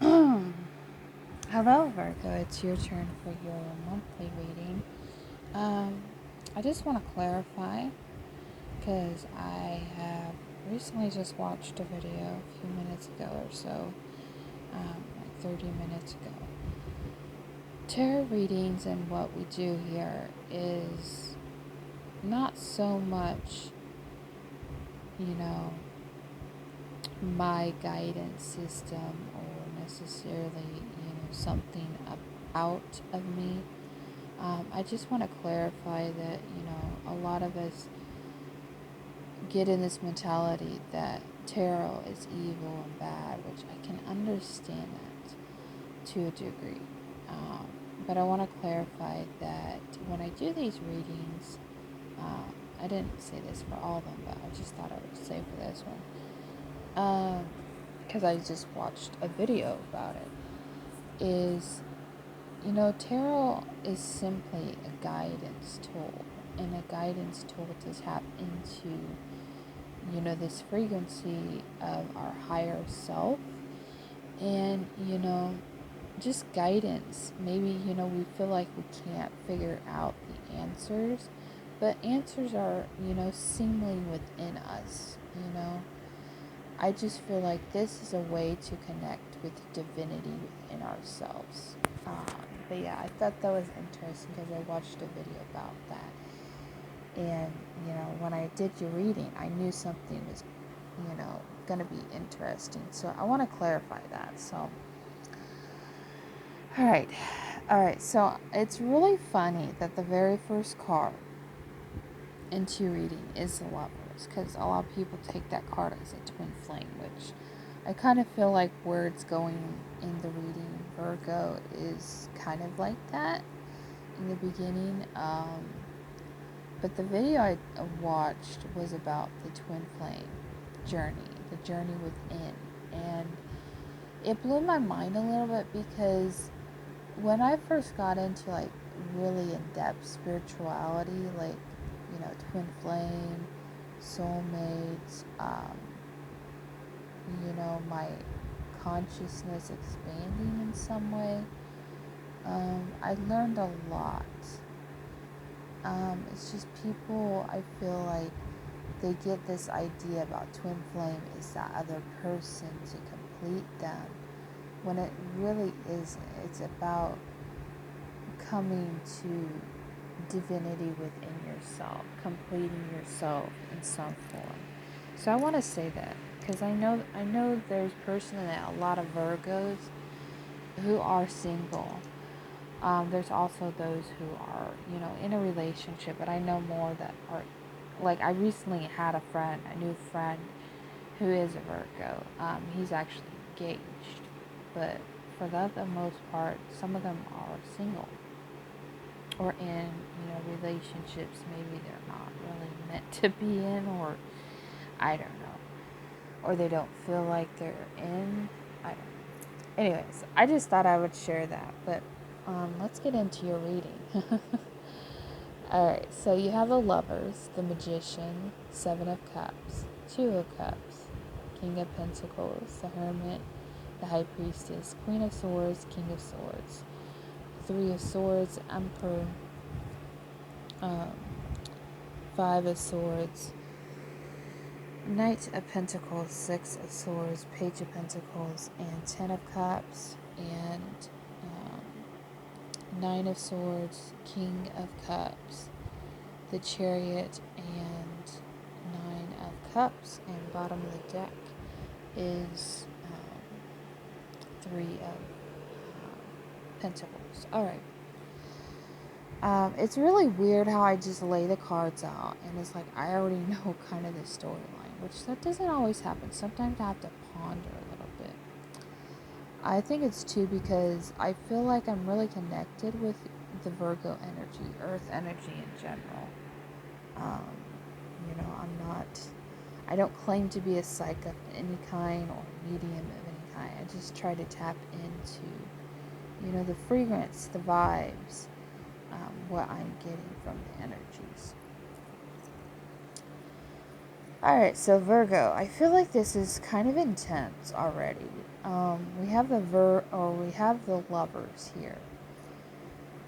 Hello, Virgo. It's your turn for your monthly reading. I just want to clarify because I have recently just watched a video a few minutes ago or so, like 30 minutes ago. Tarot readings and what we do here is not so much, you know, my guidance system or necessarily, something out of me. I just want to clarify that, a lot of us get in this mentality that tarot is evil and bad, which I can understand that to a degree. But I want to clarify that when I do these readings, I didn't say this for all of them, but I just thought I would say for this one, because I just watched a video about it, is, tarot is simply a guidance tool, and a guidance tool to tap into, this frequency of our higher self, and, just guidance. Maybe, we feel like we can't figure out the answers, but answers are, seemingly within us, I just feel like this is a way to connect with divinity within ourselves. But yeah, I thought that was interesting because I watched a video about that. And, when I did your reading, I knew something was, going to be interesting. So I want to clarify that. So, all right. So it's really funny that the very first card into reading is the Lovers, because a lot of people take that card as a twin flame, which I kind of feel like where it's going in the reading, Virgo, is kind of like that in the beginning. But the video I watched was about the twin flame journey, the journey within. And it blew my mind a little bit because when I first got into like really in-depth spirituality, like, twin flame, soulmates, my consciousness expanding in some way, I learned a lot. It's just people, I feel like they get this idea about twin flame is that other person to complete them, when it really isn't. It's about coming to divinity within yourself, completing yourself in some form. So I want to say that because I know there's personally a lot of Virgos who are single. There's also those who are, in a relationship, but I know more that are, like, I recently had a new friend who is a Virgo. He's actually engaged, but for the most part, some of them are single or in, relationships maybe they're not really meant to be in, or I don't know, or they don't feel like they're in. I don't know. Anyways, I just thought I would share that, but let's get into your reading. Alright, so you have the Lovers, the Magician, Seven of Cups, Two of Cups, King of Pentacles, the Hermit, the High Priestess, Queen of Swords, King of Swords, Three of Swords, Emperor, Five of Swords, Knight of Pentacles, Six of Swords, Page of Pentacles, and Ten of Cups, and Nine of Swords, King of Cups, the Chariot, and Nine of Cups. And bottom of the deck is Three of Pentacles. Alright. It's really weird how I just lay the cards out and it's like I already know kind of the storyline, which that doesn't always happen. Sometimes I have to ponder a little bit. I think it's too because I feel like I'm really connected with the Virgo energy, Earth energy in general. I don't claim to be a psychic of any kind or medium of any kind. I just try to tap into, the fragrance, the vibes, what I'm getting from the energies. Alright, so Virgo, I feel like this is kind of intense already. we have the Lovers here.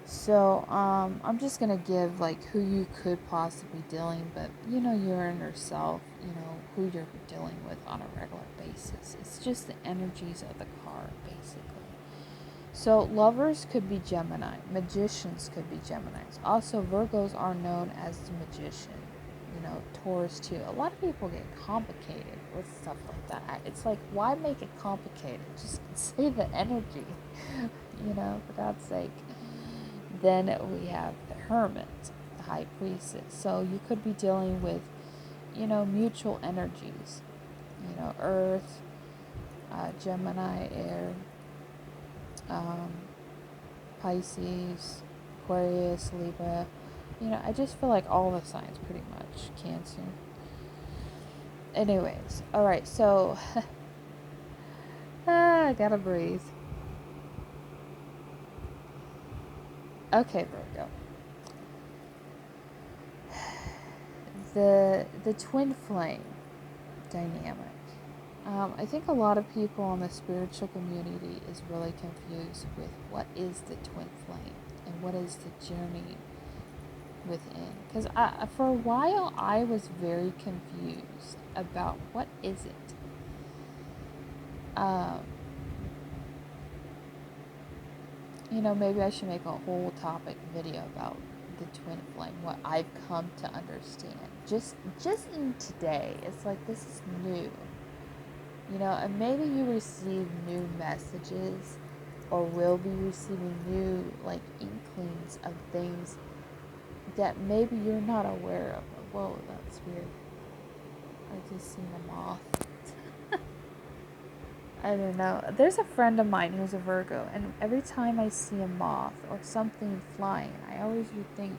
So, I'm just gonna give like who you could possibly be dealing, but your inner self, who you're dealing with on a regular basis. It's just the energies of the card, basically. So, lovers could be Gemini, magicians could be Geminis. Also, Virgos are known as the magician. Taurus too. A lot of people get complicated with stuff like that. It's like, why make it complicated? Just say the energy, for God's sake. Then we have the Hermit, the High Priestess. So you could be dealing with, mutual energies. Earth, Gemini, Air, um, Pisces, Aquarius, Libra. I just feel like all the signs pretty much. Cancer. Anyways, alright, so I gotta breathe. Okay, Virgo. The twin flame dynamic. I think a lot of people in the spiritual community is really confused with what is the twin flame and what is the journey within. Because for a while I was very confused about what is it. Maybe I should make a whole topic video about the twin flame, what I've come to understand. Just in today, it's like this is new. And maybe you receive new messages or will be receiving new inklings of things that maybe you're not aware of. Whoa, that's weird. I just seen a moth. I don't know. There's a friend of mine who's a Virgo, and every time I see a moth or something flying, I always would think,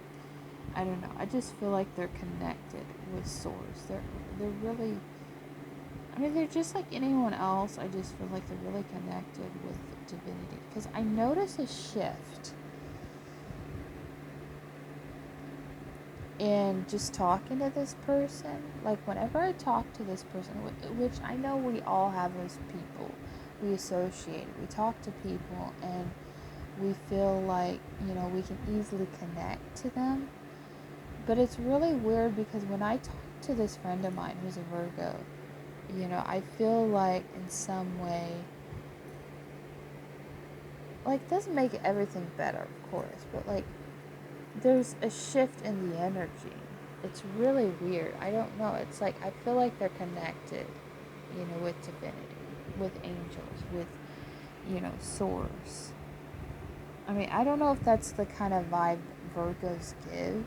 I don't know, I just feel like they're connected with Source. They're really, they're just like anyone else. I just feel like they're really connected with divinity. Because I notice a shift in just talking to this person. Like whenever I talk to this person, which I know we all have those people we associate, we talk to people and we feel like we can easily connect to them. But it's really weird because when I talk to this friend of mine who's a Virgo, I feel like in some way, like, doesn't make everything better, of course, but there's a shift in the energy. It's really weird. I don't know. It's like I feel like they're connected, with divinity, with angels, with, Source. I don't know if that's the kind of vibe Virgos give.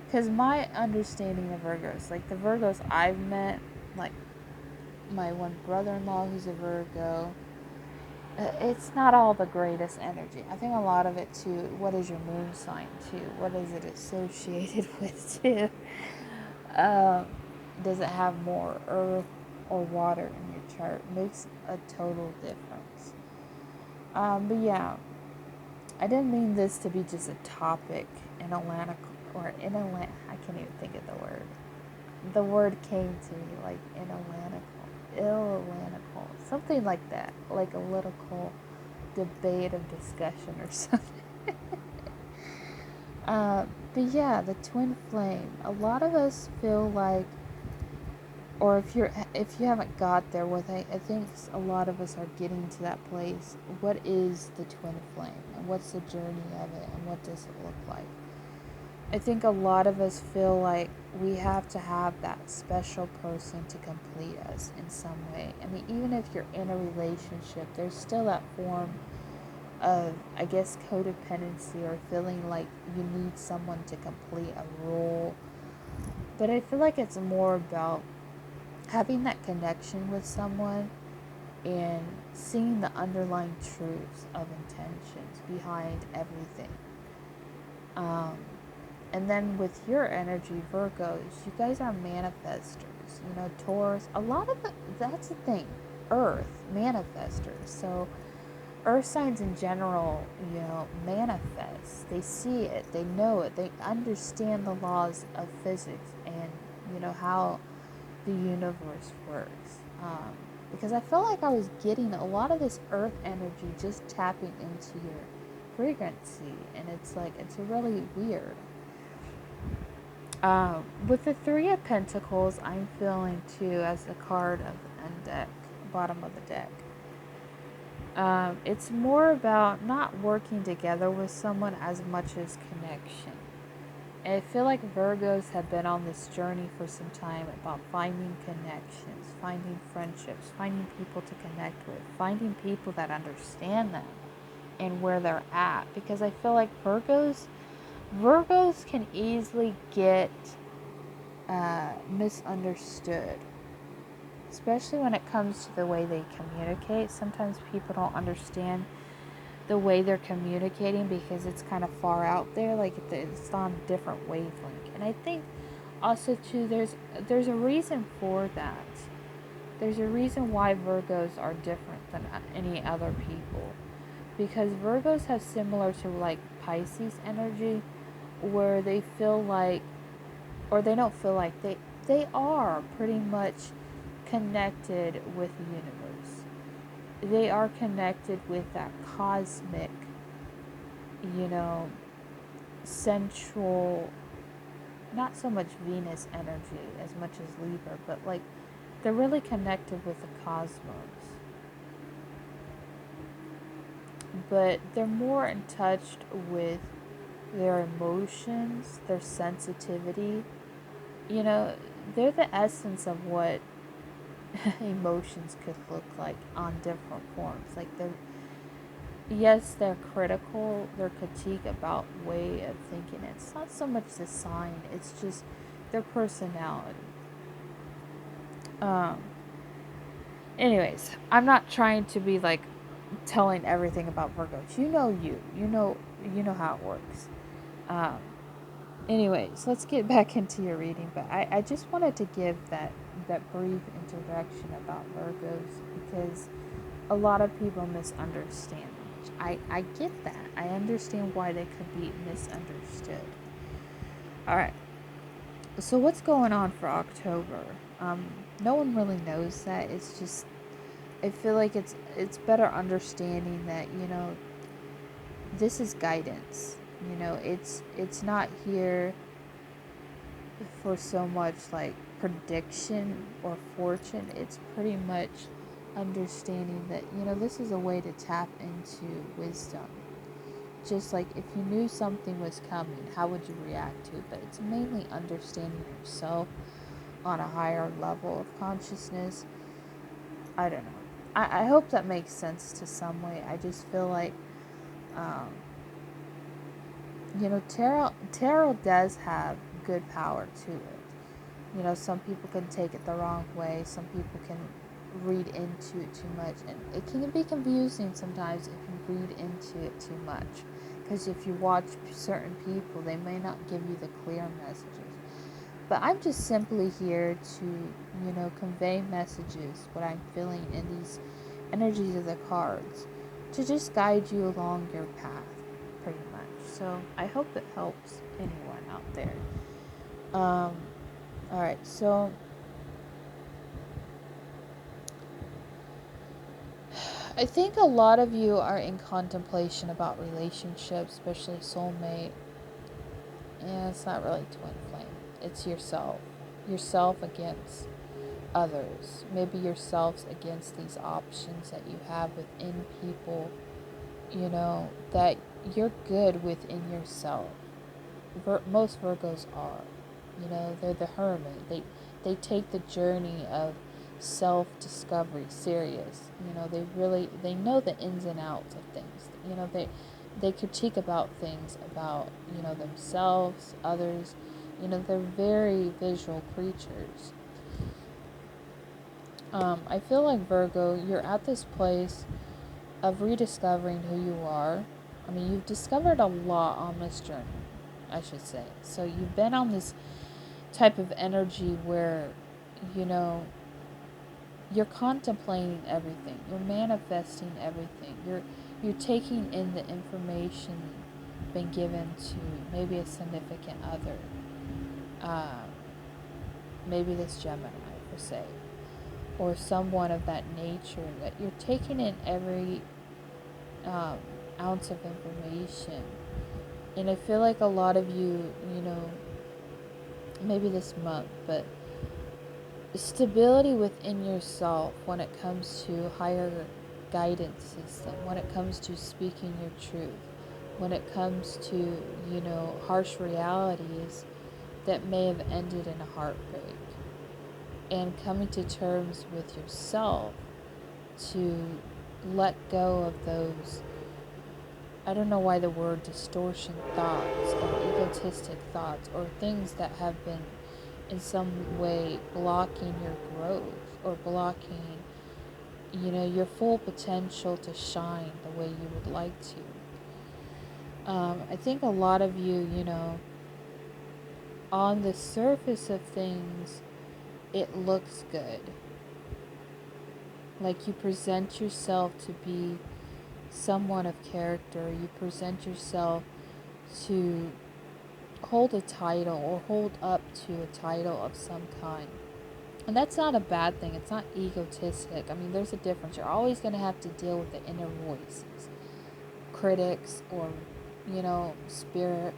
Because my understanding of Virgos, the Virgos I've met, my one brother-in-law who's a Virgo, it's not all the greatest energy. I think a lot of it too, what is your moon sign too? What is it associated with too? Does it have more earth or water in your chart? Makes a total difference. But yeah, I didn't mean this to be just a topic in Atlanta, I can't even think of the word. The word came to me in Atlantical, something like that, like a political debate of discussion or something. But yeah, the twin flame. A lot of us feel like, or if you haven't got there with it, I think a lot of us are getting to that place. What is the twin flame, and what's the journey of it, and what does it look like? I think a lot of us feel like we have to have that special person to complete us in some way. Even if you're in a relationship, there's still that form of, I guess, codependency or feeling like you need someone to complete a role. But I feel like it's more about having that connection with someone and seeing the underlying truths of intentions behind everything. And then with your energy, Virgos, you guys are manifestors. Taurus, a lot of that's the thing. Earth, manifestors. So earth signs in general, manifest. They see it, they know it, they understand the laws of physics and, how the universe works. because I feel like I was getting a lot of this earth energy just tapping into your frequency, and it's like it's really weird. With the Three of Pentacles, I'm feeling too as the card of the end deck, bottom of the deck. It's more about not working together with someone as much as connection. And I feel like Virgos have been on this journey for some time about finding connections, finding friendships, finding people to connect with, finding people that understand them and where they're at. Because I feel like Virgos can easily get misunderstood, especially when it comes to the way they communicate. Sometimes people don't understand the way they're communicating because it's kind of far out there, like it's on a different wavelength. And I think also too, there's a reason for that. There's a reason why Virgos are different than any other people, because Virgos have similar to like Pisces energy, where they feel like, or they don't feel like, they are pretty much connected with the universe. They are connected with that cosmic, you know, central, not so much Venus energy as much as Libra, but like they're really connected with the cosmos. But they're more in touch with their emotions, their sensitivity. You know, they're the essence of what emotions could look like on different forms. Like yes, they're critical, they're critique about way of thinking. It's not so much the sign, it's just their personality. Um, Anyways, I'm not trying to be like telling everything about Virgos. You know how it works. Um, Anyways, let's get back into your reading. But I just wanted to give that brief introduction about Virgos because a lot of people misunderstand them. I get that. I understand why they could be misunderstood. All right. So what's going on for October? No one really knows that. It's just I feel like it's better understanding that, you know, this is guidance. You know, it's not here for so much like prediction or fortune. It's pretty much understanding that, you know, this is a way to tap into wisdom. Just like if you knew something was coming, how would you react to it? But it's mainly understanding yourself on a higher level of consciousness. I don't know. I hope that makes sense to some way. I just feel like, um, you know, tarot does have good power to it. You know, some people can take it the wrong way. Some people can read into it too much. And it can be confusing sometimes if you read into it too much. Because if you watch certain people, they may not give you the clear messages. But I'm just simply here to, you know, convey messages, what I'm feeling in these energies of the cards, to just guide you along your path, pretty much. So I hope it helps anyone out there. Alright, so I think a lot of you are in contemplation about relationships, especially soulmate. And it's not really twin flame. It's yourself. Yourself against others. Maybe yourselves against these options that you have within people, you know, that you're good within yourself. Most Virgos are. You know, they're the hermit. They take the journey of self-discovery serious. You know, they know the ins and outs of things. You know, they critique about things about, you know, themselves, others. You know, they're very visual creatures. I feel like Virgo, you're at this place of rediscovering who you are. I mean, you've discovered a lot on this journey, I should say. So you've been on this type of energy where, you know, you're contemplating everything. You're manifesting everything. You're taking in the information been given to maybe a significant other. Maybe this Gemini, per se. or someone of that nature, that you're taking in every um, ounce of information. And I feel like a lot of you, maybe this month, but stability within yourself when it comes to higher guidance system, when it comes to speaking your truth, when it comes to, harsh realities that may have ended in a heartbreak, and coming to terms with yourself to let go of those, I don't know why the word distortion thoughts or egotistic thoughts or things that have been in some way blocking your growth or blocking, your full potential to shine the way you would like to. I think a lot of you, on the surface of things, it looks good. Like you present yourself to be someone of character. You present yourself to hold a title or hold up to a title of some kind. And that's not a bad thing. It's not egotistic. I mean, there's a difference. You're always going to have to deal with the inner voices, critics, or, spirit.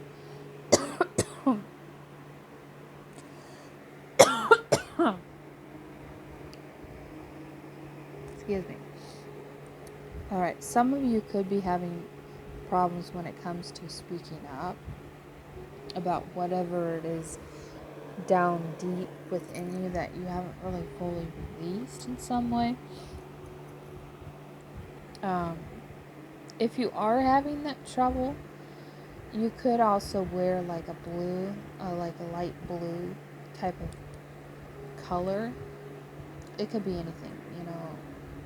Excuse me. All right. Some of you could be having problems when it comes to speaking up about whatever it is down deep within you that you haven't really fully released in some way. If you are having that trouble, you could also wear like a blue, like a light blue type of color. It could be anything,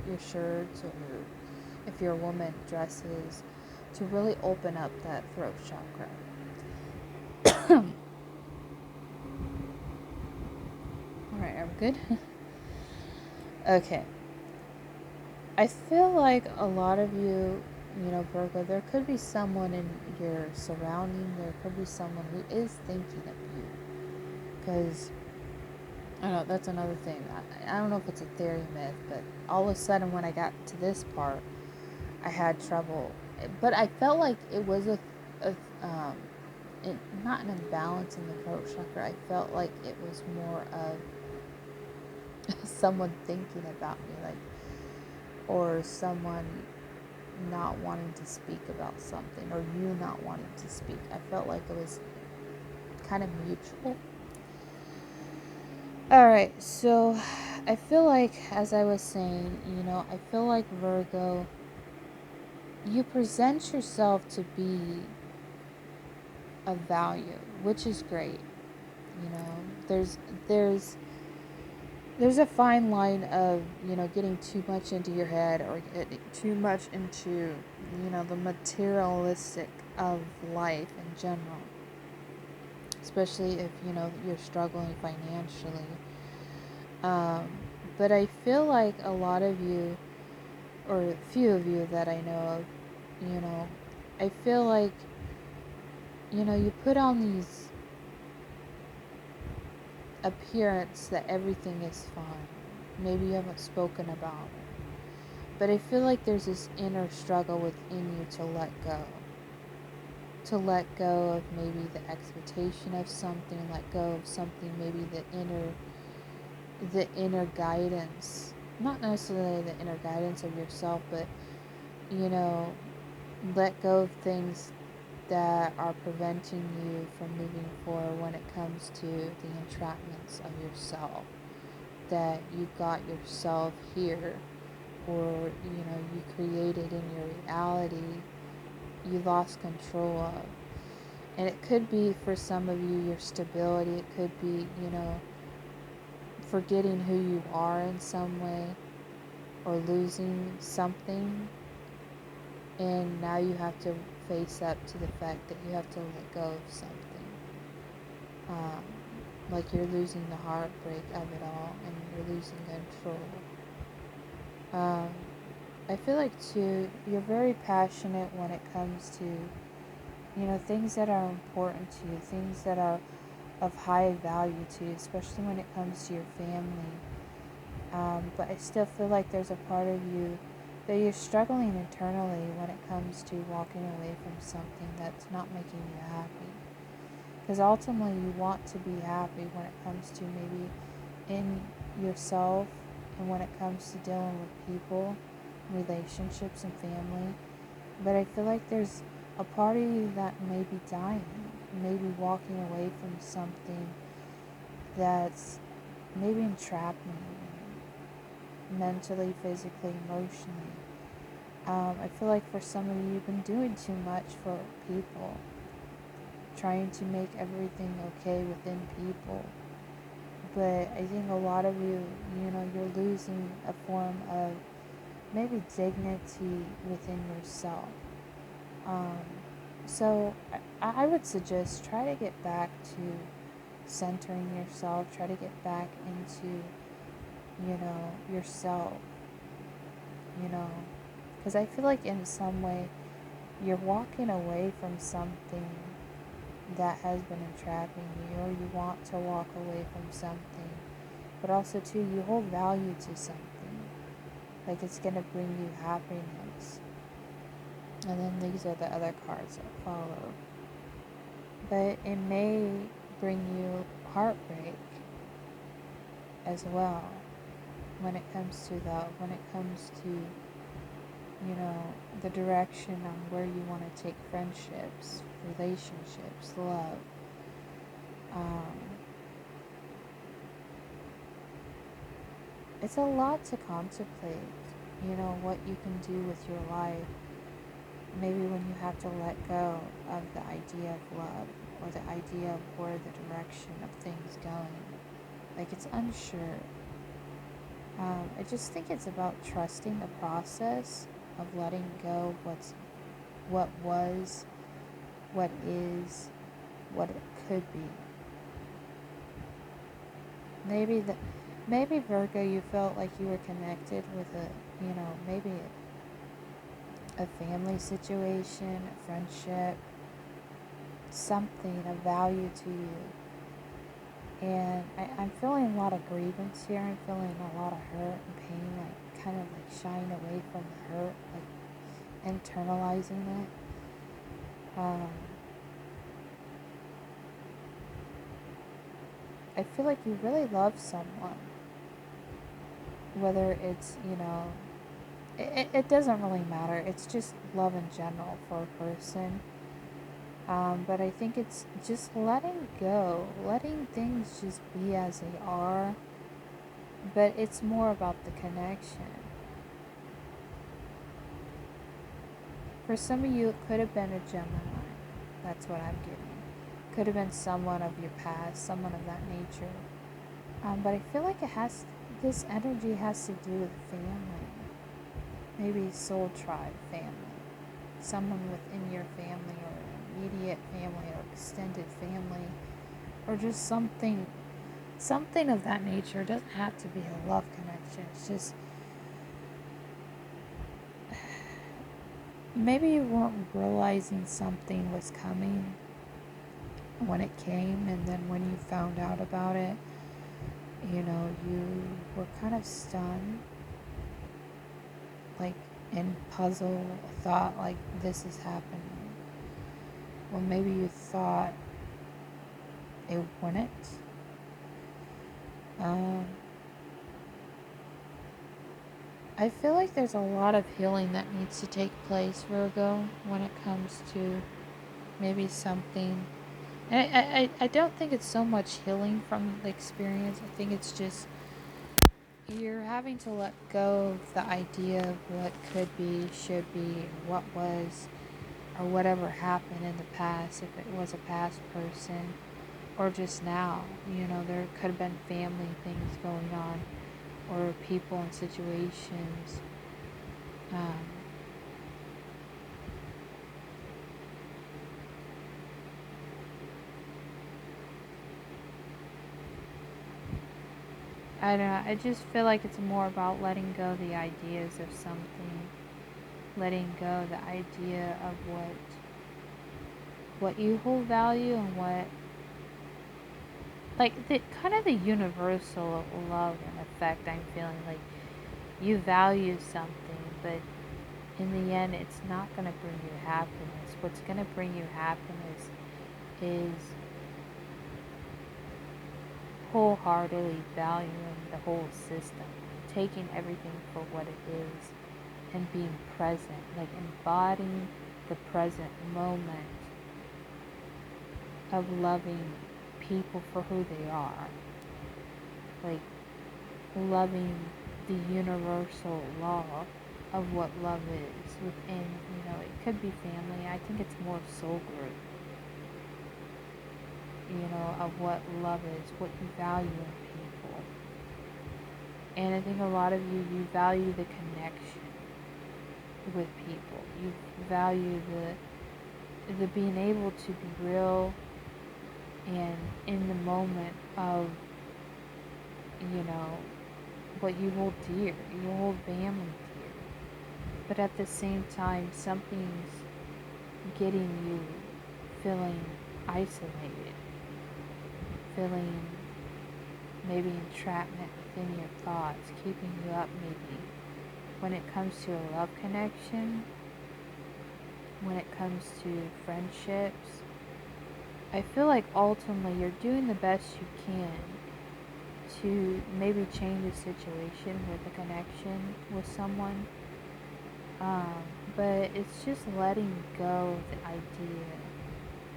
your shirts, or if you're a woman, dresses, to really open up that throat chakra. Alright, are we good? Okay. I feel like a lot of you, Virgo, there could be someone in your surrounding, there could be someone who is thinking of you. Because, I don't know, that's another thing. I don't know if it's a theory myth, but all of a sudden when I got to this part, I had trouble. But I felt like it was not an imbalance in the throat chakra. I felt like it was more of someone thinking about me, like, or someone not wanting to speak about something, or you not wanting to speak. I felt like it was kind of mutual. Alright, so I feel like, as I was saying, I feel like, Virgo, you present yourself to be of value, which is great. There's a fine line of, getting too much into your head, or getting too much into, the materialistic of life in general. Especially if, you're struggling financially. But I feel like a lot of you, or a few of you that I know of, I feel like, you put on these appearance that everything is fine. Maybe you haven't spoken about it. But I feel like there's this inner struggle within you to let go. To let go of maybe the expectation of something, let go of something, maybe the inner guidance. Not necessarily the inner guidance of yourself, but, let go of things that are preventing you from moving forward when it comes to the entrapments of yourself. That you got yourself here, or, you created in your reality, you lost control of. And it could be, for some of you, your stability. It could be, forgetting who you are in some way, or losing something. And now you have to face up to the fact that you have to let go of something. Like you're losing the heartbreak of it all, and you're losing control. I feel like, too, you're very passionate when it comes to, things that are important to you, things that are of high value to you, especially when it comes to your family. But I still feel like there's a part of you that you're struggling internally when it comes to walking away from something that's not making you happy. Because ultimately, you want to be happy when it comes to maybe in yourself and when it comes to dealing with people, relationships, and family. But I feel like there's a part of you that may be dying, maybe walking away from something that's maybe entrapping you mentally, physically, emotionally. I feel like for some of you, you've been doing too much for people, trying to make everything okay within people. But I think a lot of you, you're losing a form of maybe dignity within yourself. Um, so I would suggest try to get back to centering yourself, try to get back into, yourself, you know, because I feel like in some way you're walking away from something that has been entrapping you, or you want to walk away from something, but also too you hold value to something, like it's going to bring you happiness. And then these are the other cards that follow. But it may bring you heartbreak as well when it comes to love, when it comes to, the direction on where you want to take friendships, relationships, love. Um, it's a lot to contemplate, what you can do with your life. Maybe when you have to let go of the idea of love or the idea of where the direction of things going. Like it's unsure. I just think it's about trusting the process of letting go of what was, what is, what it could be. Maybe Virgo, you felt like you were connected with maybe a family situation, a friendship, something of value to you. And I'm feeling a lot of grievance here. I'm feeling a lot of hurt and pain, like kind of like shying away from the hurt, like internalizing it. I feel like you really love someone, whether it's, it doesn't really matter. It's just love in general for a person. But I think it's just letting go, letting things just be as they are. But it's more about the connection. For some of you, it could have been a Gemini. That's what I'm getting. Could have been someone of your past, someone of that nature. But I feel like this energy has to do with family. Maybe soul tribe family. Someone within your family or immediate family or extended family. Or just something of that nature. It doesn't have to be a love connection. It's just maybe you weren't realizing something was coming when it came, and then when you found out about it, you were kind of stunned, like in puzzle thought, like this is happening. Well, maybe you thought it wouldn't. I feel like there's a lot of healing that needs to take place, Virgo, when it comes to maybe something. And I don't think it's so much healing from the experience. I think it's just you're having to let go of the idea of what could be, should be, what was, or whatever happened in the past, if it was a past person, or just now. There could have been family things going on, or people and situations. I don't know, I just feel like it's more about letting go the ideas of something, letting go the idea of what you hold value and what, like the kind of the universal love and effect I'm feeling. Like, you value something, but in the end, it's not going to bring you happiness. What's going to bring you happiness is wholeheartedly valuing the whole system, taking everything for what it is, and being present, like embodying the present moment of loving people for who they are, like loving the universal law of what love is within, it could be family. I think it's more soul group, of what love is, what you value in people. And I think a lot of you value the connection with people. You value the being able to be real and in the moment of, what you hold dear. You hold family dear. But at the same time, something's getting you feeling isolated, feeling maybe entrapment within your thoughts, keeping you up maybe. When it comes to a love connection, when it comes to friendships, I feel like ultimately you're doing the best you can to maybe change a situation with a connection with someone. But it's just letting go of the idea,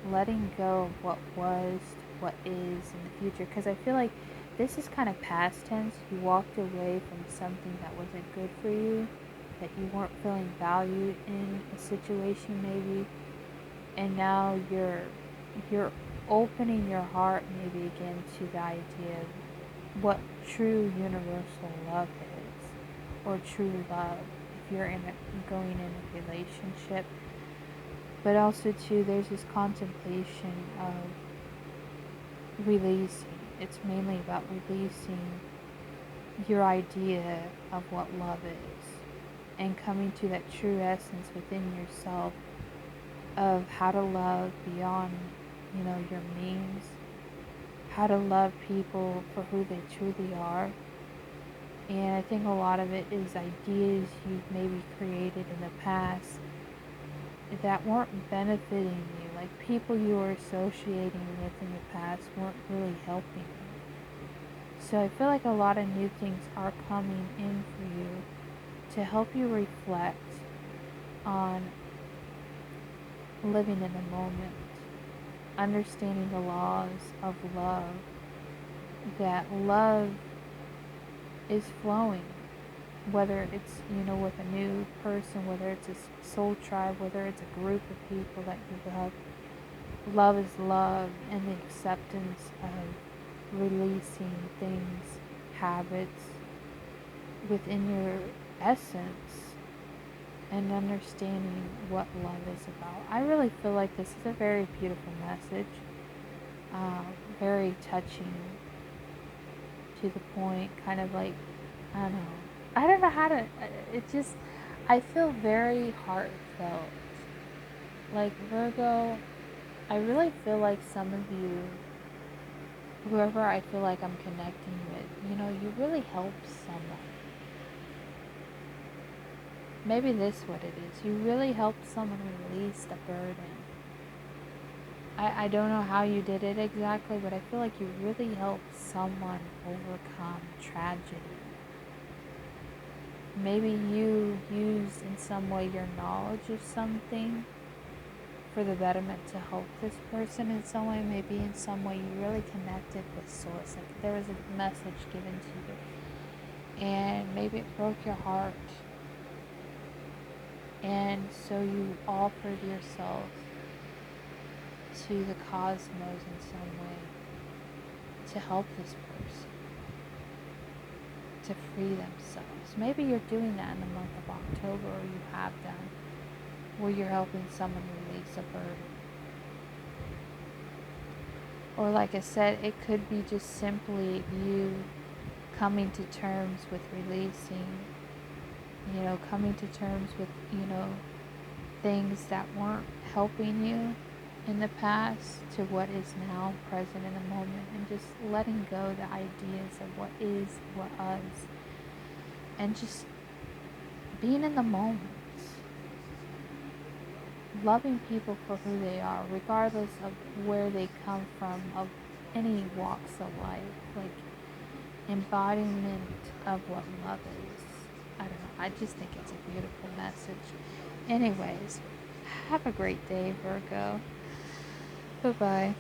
letting go of what was, what is in the future. Because I feel like this is kind of past tense. You walked away from something that wasn't good for you, that you weren't feeling valued in a situation maybe, and now you're opening your heart maybe again to the idea of what true universal love is, or true love if you're going in a relationship. But also too, there's this contemplation of releasing. It's mainly about releasing your idea of what love is and coming to that true essence within yourself of how to love beyond, your means, how to love people for who they truly are. And I think a lot of it is ideas you've maybe created in the past that weren't benefiting you, like people you were associating with in the past weren't really helping you. So I feel like a lot of new things are coming in for you to help you reflect on living in the moment, understanding the laws of love, that love is flowing, whether it's, with a new person, whether it's a soul tribe, whether it's a group of people that you love. Love is love, and the acceptance of releasing things, habits within your essence, and understanding what love is about. I really feel like this is a very beautiful message, very touching, to the point, kind of like, I don't know how to, it just, I feel very heartfelt. Like, Virgo, I really feel like some of you, whoever I feel like I'm connecting with, you really help someone. Maybe this is what it is. You really helped someone release the burden. I don't know how you did it exactly, but I feel like you really helped someone overcome tragedy. Maybe you used in some way your knowledge of something for the betterment to help this person in some way. Maybe in some way you really connected with Source. Like, there was a message given to you, and maybe it broke your heart. And so you offered yourself to the cosmos in some way to help this person, to free themselves. Maybe you're doing that in the month of October, or you have done, where you're helping someone release a burden. Or like I said, it could be just simply you coming to terms with releasing, coming to terms with, things that weren't helping you, in the past to what is now present in the moment, and just letting go the ideas of what is, what was, and just being in the moment, loving people for who they are, regardless of where they come from, of any walks of life, like embodiment of what love is. I don't know. I just think it's a beautiful message. Anyways, have a great day, Virgo. Bye bye.